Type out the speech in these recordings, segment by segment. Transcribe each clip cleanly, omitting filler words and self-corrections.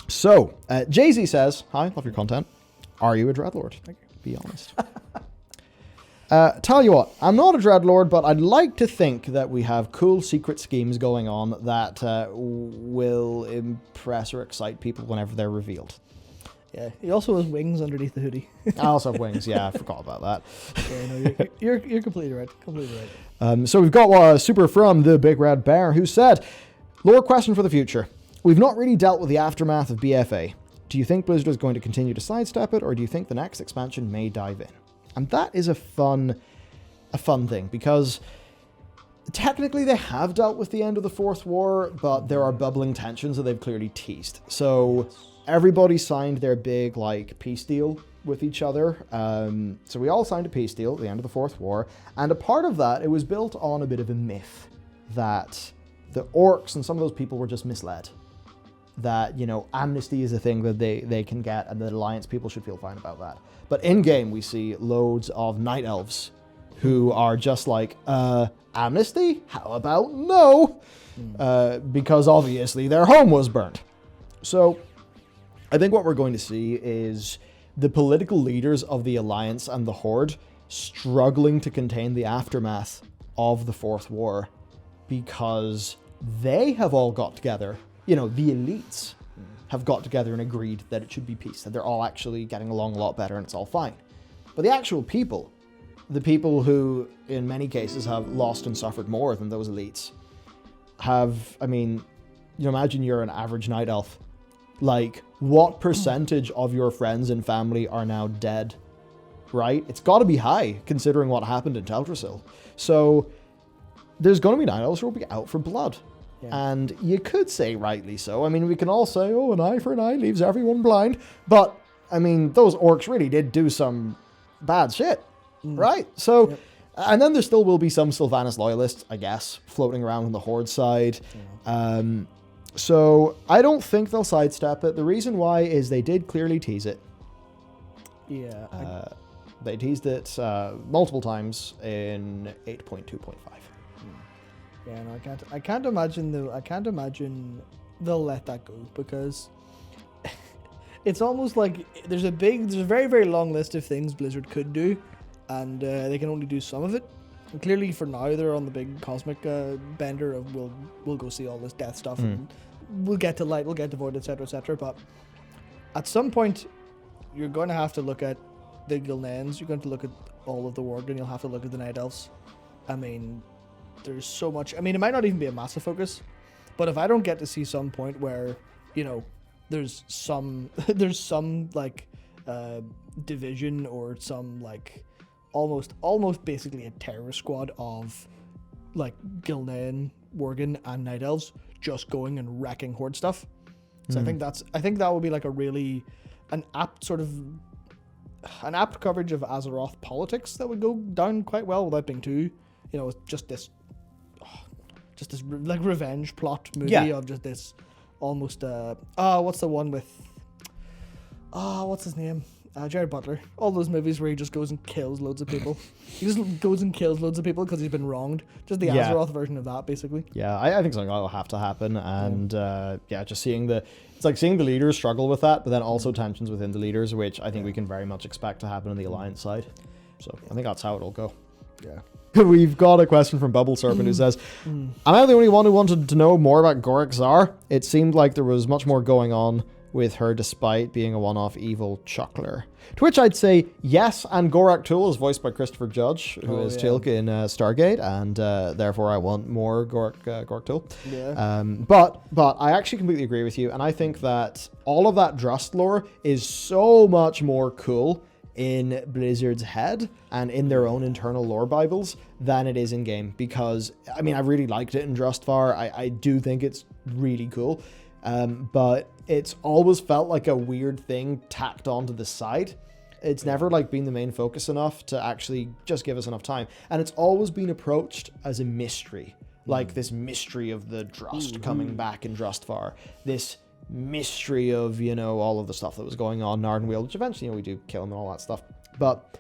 So, Jay-Z says, hi, love your content. Are you a dreadlord? Thank you. Be honest. Tell you what, I'm not a dreadlord, but I'd like to think that we have cool secret schemes going on that will impress or excite people whenever they're revealed. Yeah, he also has wings underneath the hoodie. I also have wings, yeah, I forgot about that. Yeah, no, you're completely right. Completely right. So we've got a super from the Big Red Bear who said, lore question for the future. We've not really dealt with the aftermath of BFA. Do you think Blizzard is going to continue to sidestep it, or do you think the next expansion may dive in? And that is a fun thing, because technically they have dealt with the end of the Fourth War, but there are bubbling tensions that they've clearly teased. So everybody signed their big peace deal with each other. So we all signed a peace deal at the end of the Fourth War, and a part of that, it was built on a bit of a myth that the orcs and some of those people were just misled. That, amnesty is a thing that they can get, and the Alliance people should feel fine about that. But in-game, we see loads of Night Elves who are just like, amnesty? How about no? Because obviously their home was burnt. So I think what we're going to see is the political leaders of the Alliance and the Horde struggling to contain the aftermath of the Fourth War, because they have all got together. The elites have got together and agreed that it should be peace, that they're all actually getting along a lot better and it's all fine. But the actual people, the people who in many cases have lost and suffered more than those elites, imagine you're an average night elf. What percentage of your friends and family are now dead, right? It's got to be high, considering what happened in Teldrassil. So there's going to be night elves who will be out for blood. Yeah. And you could say rightly so. We can all say, an eye for an eye leaves everyone blind. But, those orcs really did do some bad shit, right? So, yep. And then there still will be some Sylvanas loyalists, I guess, floating around on the Horde side. Yeah. So I don't think they'll sidestep it. The reason why is they did clearly tease it. Yeah. They teased it multiple times in 8.2.5. Yeah, no, I can't imagine they'll let that go, because it's almost like there's a very, very long list of things Blizzard could do, and they can only do some of it. And clearly, for now, they're on the big cosmic bender of we'll go see all this death stuff, and we'll get to light, we'll get to void, etc., etc. But at some point, you're going to have to look at the Gilneans, you're going to look at all of the Worgen, you'll have to look at the Night Elves. There's so much. It might not even be a massive focus, but if I don't get to see some point where, there's some division or some almost basically a terror squad of Gilnean, Worgen, and Night Elves just going and wrecking Horde stuff. So I think that would be an apt coverage of Azeroth politics that would go down quite well without being too, just this revenge plot movie of just this almost what's the one with what's his name, Jared Butler, all those movies where he just goes and kills loads of people. He just goes and kills loads of people because he's been wronged. Just the Azeroth version of that, basically. Yeah, I think something like that will have to happen, and just seeing the leaders struggle with that, but then also tensions within the leaders, which I think we can very much expect to happen on the Alliance side. So I think that's how it'll go. Yeah. We've got a question from Bubble Serpent who says, am I the only one who wanted to know more about Gorek Zar? It seemed like there was much more going on with her despite being a one-off evil chuckler. To which I'd say yes, and Gorak Tool is voiced by Christopher Judge, who is Teal'c in Stargate, and therefore I want more Gorak Tool. Yeah. But I actually completely agree with you, and I think that all of that Drust lore is so much more cool in Blizzard's head and in their own internal lore bibles than it is in game, because I really liked it in Drustvar. I do think it's really cool, but it's always felt like a weird thing tacked onto the side. It's never been the main focus enough to actually just give us enough time, and it's always been approached as a mystery, this mystery of the Drust coming back in Drustvar, this mystery of, all of the stuff that was going on in Ardenweald, which eventually, we do kill him and all that stuff. But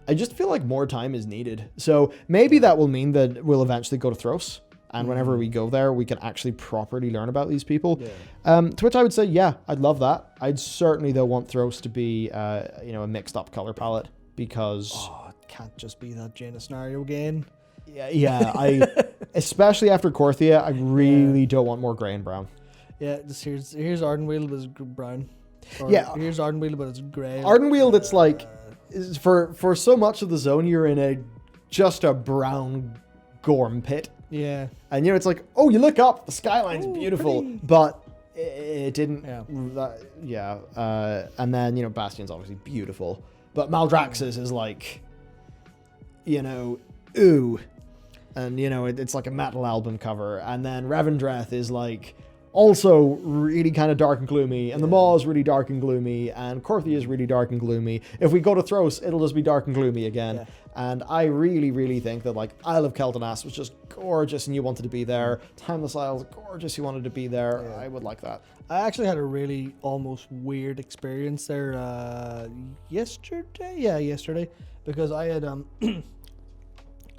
I just feel like more time is needed. So maybe that will mean that we'll eventually go to Thros, And whenever we go there, we can actually properly learn about these people. Yeah. To which I would say, yeah, I'd love that. I'd certainly, though, want Thros to be, a mixed up color palette because... Oh, it can't just be that Jaina scenario again. Yeah, especially after Korthia, I really don't want more grey and brown. Yeah, just here's Ardenweald, but it's brown. Or here's Ardenweald, but it's grey. Ardenweald, it's like, for so much of the zone, you're in just a brown gorm pit. Yeah. And, it's like, oh, you look up, the skyline's beautiful, pretty. But it didn't. Yeah. And then, Bastion's obviously beautiful. But Maldraxxus is like, ooh. And, it's like a metal album cover. And then Revendreth is like also really kind of dark and gloomy. And the Maw is really dark and gloomy. And Korthia is really dark and gloomy. If we go to Thros, it'll just be dark and gloomy again. Yeah. And I really, really think that like Isle of Keldanas was just gorgeous and you wanted to be there. Timeless Isles, gorgeous, you wanted to be there. Yeah. I would like that. I actually had a really almost weird experience there yesterday. Yeah, yesterday. Because I had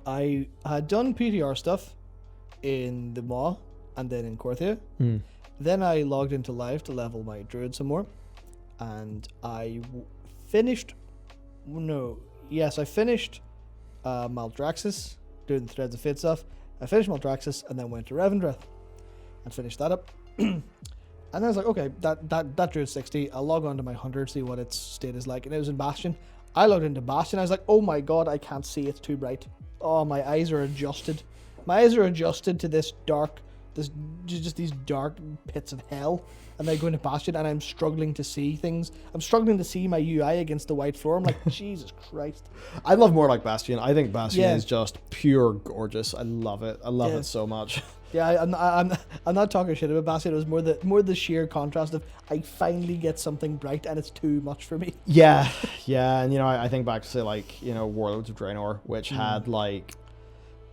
I had done PTR stuff in the Maw and then in Korthia. Then I logged into live to level my druid some more. And I finished Maldraxxus, doing the Threads of Fate stuff. I finished Maldraxxus and then went to Revendreth and finished that up. And then I was like, okay, that druid's 60. I'll log on to my hunter, see what its state is like. And it was in Bastion. I logged into Bastion. I was like, oh my god, I can't see. It's too bright. Oh, my eyes are adjusted. My eyes are adjusted to these dark pits of hell. And I go into Bastion and I'm struggling to see things. I'm struggling to see my UI against the white floor. I'm like, Jesus Christ. I love more like Bastion. I think Bastion is just pure gorgeous. I love it. I love it so much. Yeah, I'm not talking shit about Bastion. It was more the sheer contrast of I finally get something bright and it's too much for me. Yeah, and I think back to say like Warlords of Draenor, which had like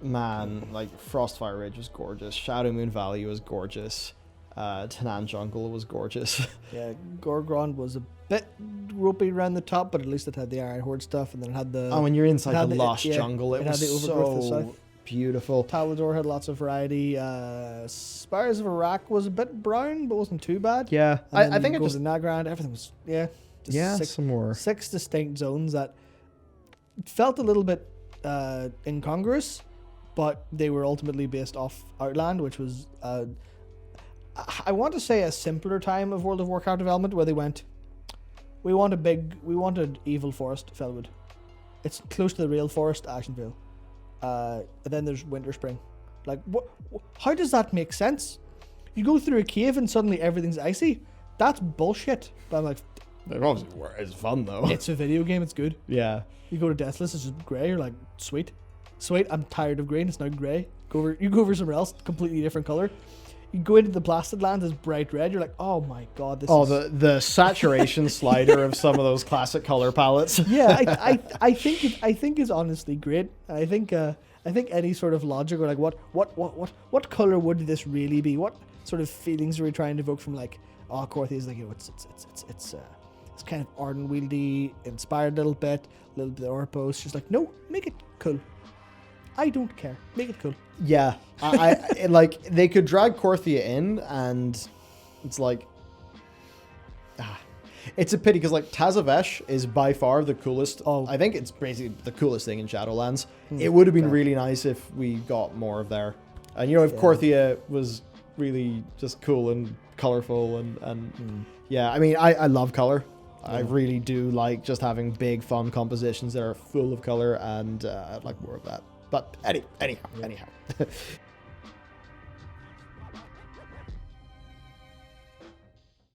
Frostfire Ridge was gorgeous, Shadow Moon Valley was gorgeous, Tanan Jungle was gorgeous. Yeah, Gorgrond was a bit ropey around the top, but at least it had the Iron Horde stuff, and then it had the when you're inside the lush jungle, it was had the overgrowth so beautiful. Talador had lots of variety. Spires of Iraq was a bit brown, but wasn't too bad. Yeah, I think it goes to Nagrand. Everything was some more 6 distinct zones that felt a little bit incongruous, but they were ultimately based off Outland, which was I want to say a simpler time of World of Warcraft development where they went, we wanted Evil Forest, Felwood. It's close to the real forest, Ashenvale. And then there's Winter Spring. Like, what? How does that make sense? You go through a cave and suddenly everything's icy. That's bullshit. But I'm like, it's fun though. It's a video game. It's good. Yeah. You go to Deathless, it's just grey. You're like, sweet. I'm tired of green. It's now grey. You go over somewhere else, completely different color. You go into the Blasted Lands, it's bright red. You're like, oh my god, this is... the saturation slider of some of those classic color palettes. Yeah, I think it's honestly great. I think any sort of logic or like what color would this really be? What sort of feelings are we trying to evoke from like, Korthia is like, it's kind of Ardenwealdy, inspired a little bit of Orpos. She's like, no, make it cool. I don't care. Make it cool. Yeah, I like they could drag Korthia in, and it's like, it's a pity because like Tazavesh is by far the coolest. I think it's basically the coolest thing in Shadowlands. It would have been really nice if we got more of there, and if Korthia was really just cool and colorful and yeah, I mean I love color. I really do like just having big fun compositions that are full of color, and I'd like more of that. But anyhow.